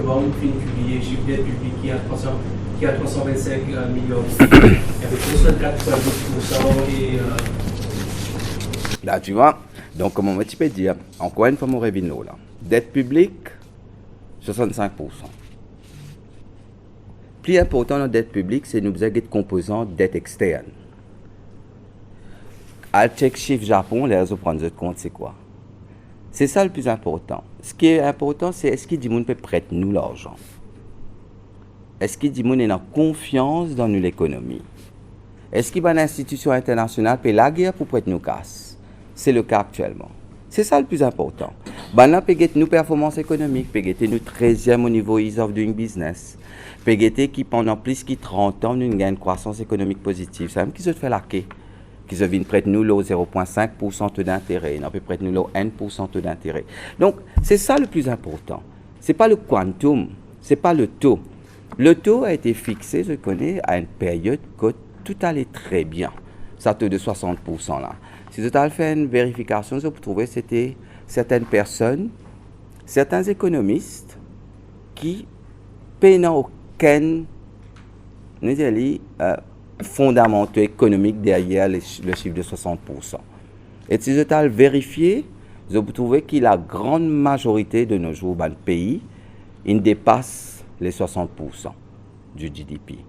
Banque vient de publier chiffre dette publique qui a 325 millions avec 64,12% et... Là, tu vois, donc comme on peut dire, encore une fois, mon revenu là. Dette publique, 65%. Plus important dans la dette publique, c'est nous avons des composants dette externe. À check chiffre Japon, les réseaux prennent compte, c'est quoi? C'est ça le plus important. Ce qui est important, c'est est-ce qu'il dit qu'on peut prêter nous l'argent? Est-ce qu'il dit qu'on est en confiance dans nous l'économie? Est-ce qu'il y a une institution internationale qui peut la guerre pour prêter nous casse? C'est le cas actuellement. C'est ça le plus important. Maintenant, peut être nos performances économiques, peut être nous 13e au niveau Ease of Doing Business, peut être qui pendant plus de 30 ans, nous avons une croissance économique positive. C'est même qui se fait laquer. Qui se viennent prêter nous le 0,5% taux d'intérêt, on peut prêter nous le 1% taux d'intérêt. Donc, c'est ça le plus important. Ce n'est pas le quantum, ce n'est pas le taux. Le taux a été fixé, je connais, à une période que tout allait très bien. Ça taux de 60% là. Si vous avez fait une vérification, vous trouvez que c'était certaines personnes, certains économistes qui paient aucun fondamentaux économiques derrière le chiffre de 60%. Et si vous avez vérifié, vous trouvez que la grande majorité de nos jours dans le pays, ils dépassent les 60% du GDP,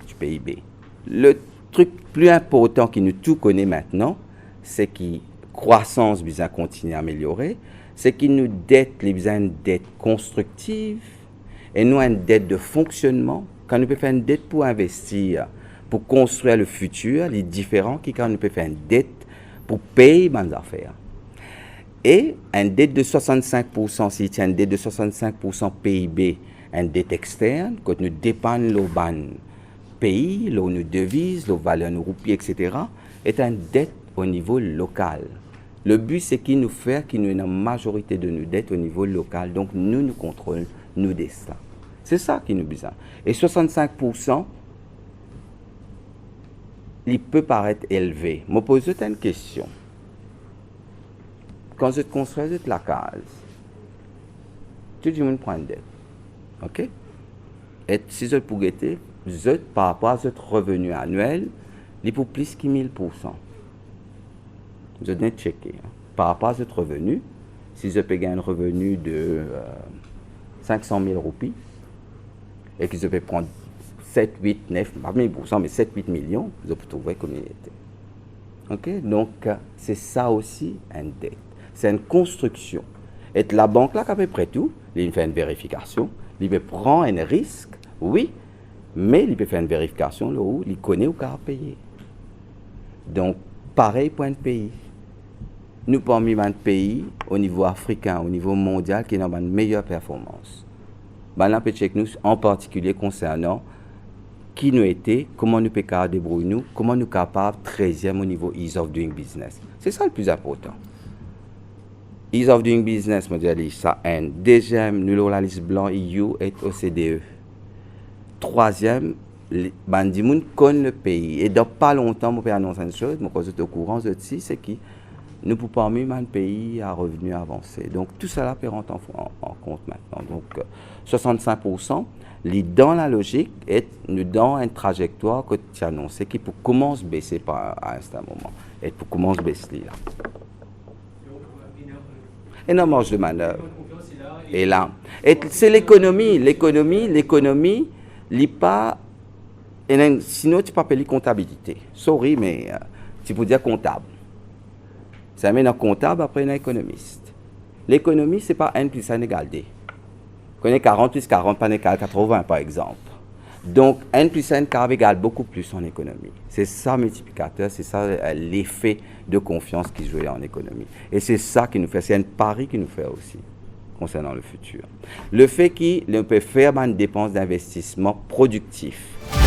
du PIB. Le truc plus important qui nous tout connaît maintenant, c'est que la croissance besoin continue à améliorer, c'est qu'il nous dette, les besoins une dette constructive et nous une dette de fonctionnement. Quand nous pouvons faire une dette pour investir, pour construire le futur, les différents qui quand nous pouvons faire une dette pour payer nos affaires. Et une dette de 65%, si c'est une dette de 65% PIB, une dette externe, quand nous dépendons de nos pays, nos devises, nos valeurs, nos roupies, etc., est une dette au niveau local. Le but, c'est qu'il nous fait qu'il nous ait une majorité de nos dettes au niveau local. Donc, nous contrôlons nos destins. C'est ça qui nous besoin. Et 65%, il peut paraître élevé. Je me pose une question. Quand je construis la case, tout le monde prend une dette. OK? Et si je peux guetter, par rapport à votre revenu annuel, il faut plus que 1000%. Je viens de checker. Par rapport à votre revenu, si je paye un revenu de 500 000 roupies, et que je peux prendre 7, 8, 9, pas 1000%, mais 7, 8 millions, vous pouvez trouver combien il était. OK? Donc, c'est ça aussi une dette. C'est une construction. Et la banque, là, à peu près tout, il fait une vérification, il peut prendre un risque, oui, mais il peut faire une vérification là où il connaît où il a payé. Donc, pareil pour un pays. Nous, parmi les pays, au niveau africain, au niveau mondial, qui ont une meilleure performance. Maintenant, peut check nous, en particulier concernant qui nous était, comment nous pouvons débrouiller nous, comment nous sommes capables 13e au niveau Ease of Doing Business. C'est ça le plus important. Ease of Doing Business, moi, je dis ça, un. Deuxième, nous avons la liste blanc EU et OCDE. Troisième, les bandits connaissent le pays. Et dans pas longtemps, je peux annoncer une chose, mais quand vous êtes au courant, je dis, c'est que nous pouvons parmi un pays à revenus avancés. Donc, tout cela peut rentrer en compte maintenant. Donc, 65%, dans la logique, est nous dans une trajectoire que tu as annoncée qui peut commencer à baisser à un certain moment. Et pour commencer à baisser là. Énorme marge de manœuvre. Et là. Et c'est l'économie. L'économie, pas. Sinon, tu peux appeler comptabilité. Sorry, mais tu peux dire comptable. Ça mène un comptable, après un économiste. L'économie, ce n'est pas 1 plus 1 égale 2. On est 40 plus 40, pas égal 80, par exemple. Donc, 1 plus 1 égale beaucoup plus en économie. C'est ça le multiplicateur, c'est ça l'effet de confiance qui joue en économie. Et c'est ça qui nous fait, c'est un pari qui nous fait aussi, concernant le futur. Le fait qu'on peut faire une dépense d'investissement productif.